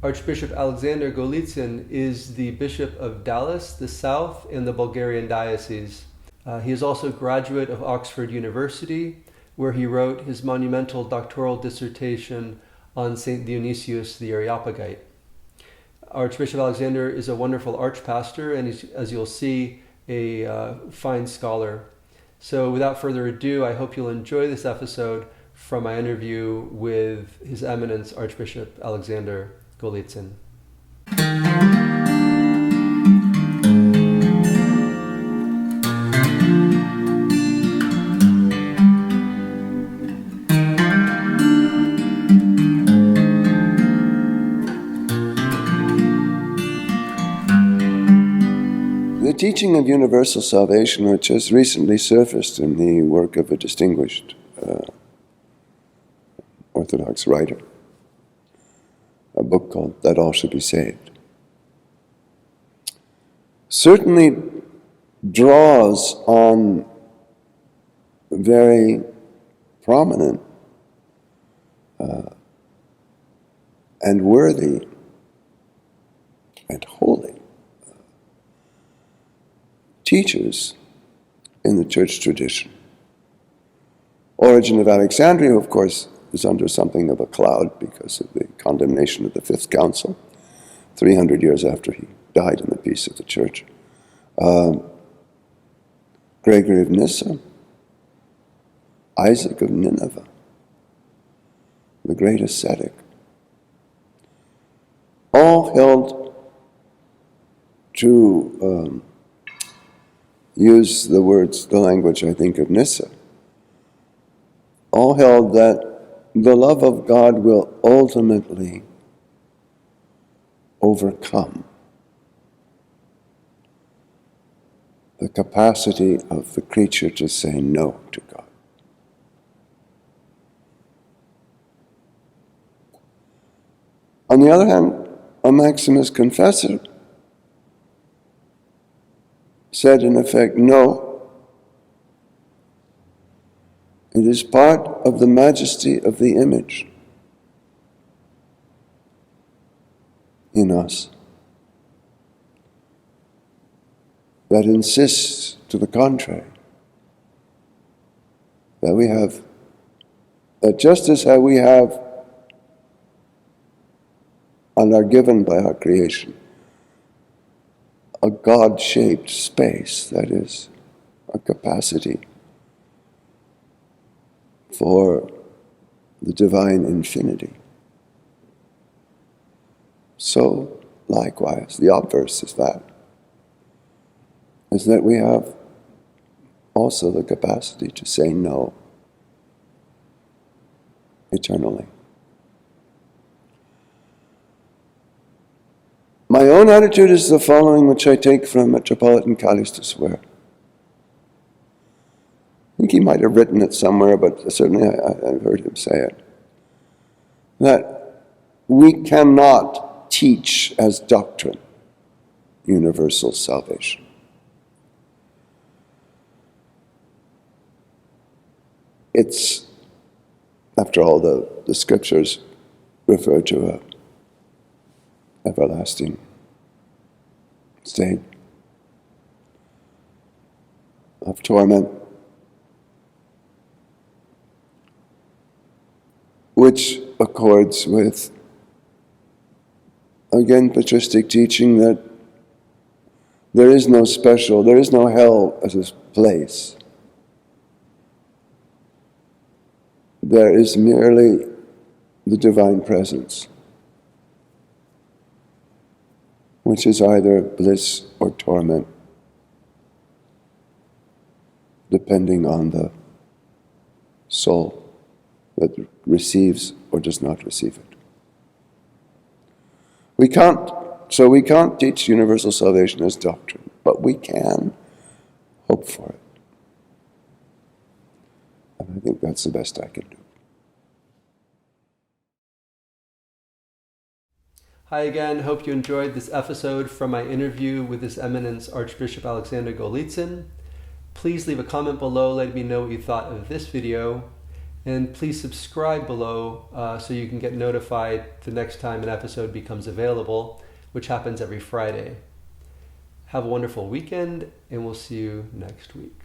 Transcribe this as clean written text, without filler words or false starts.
Archbishop Alexander Golitzin is the Bishop of Dallas, the South, in the Bulgarian Diocese. He is also a graduate of Oxford University, where he wrote his monumental doctoral dissertation on St. Dionysius the Areopagite. Archbishop Alexander is a wonderful archpastor, and he's, as you'll see, a fine scholar. So without further ado, I hope you'll enjoy this episode from my interview with His Eminence Archbishop Alexander Golitzin. The teaching of universal salvation, which has recently surfaced in the work of a distinguished Orthodox writer, a book called That All Should Be Saved, certainly draws on very prominent and worthy and holy teachers in the church tradition. Origen of Alexandria, of course, is under something of a cloud because of the condemnation of the Fifth Council, 300 years after he died in the peace of the church. Gregory of Nyssa, Isaac of Nineveh, the great ascetic, all held to use the language, I think, of Nyssa, all held that the love of God will ultimately overcome the capacity of the creature to say no to God. On the other hand, a Maximus Confessor said in effect, no, it is part of the majesty of the image in us that insists to the contrary, that just as how we have and are given by our creation a God-shaped space, that is, a capacity for the divine infinity. So, likewise, the obverse is that we have also the capacity to say no eternally. My own attitude is the following, which I take from Metropolitan Callistus, where I think he might have written it somewhere, but certainly I've heard him say it, that we cannot teach as doctrine universal salvation. It's, after all, the scriptures refer to a everlasting state of torment, which accords with, again, patristic teaching that there is no hell as a place. There is merely the divine presence, which is either bliss or torment, depending on the soul that receives or does not receive it. We can't teach universal salvation as doctrine, but we can hope for it. And I think that's the best I can do. Hi again, hope you enjoyed this episode from my interview with His Eminence Archbishop Alexander Golitzin. Please leave a comment below letting me know what you thought of this video. And please subscribe below so you can get notified the next time an episode becomes available, which happens every Friday. Have a wonderful weekend, and we'll see you next week.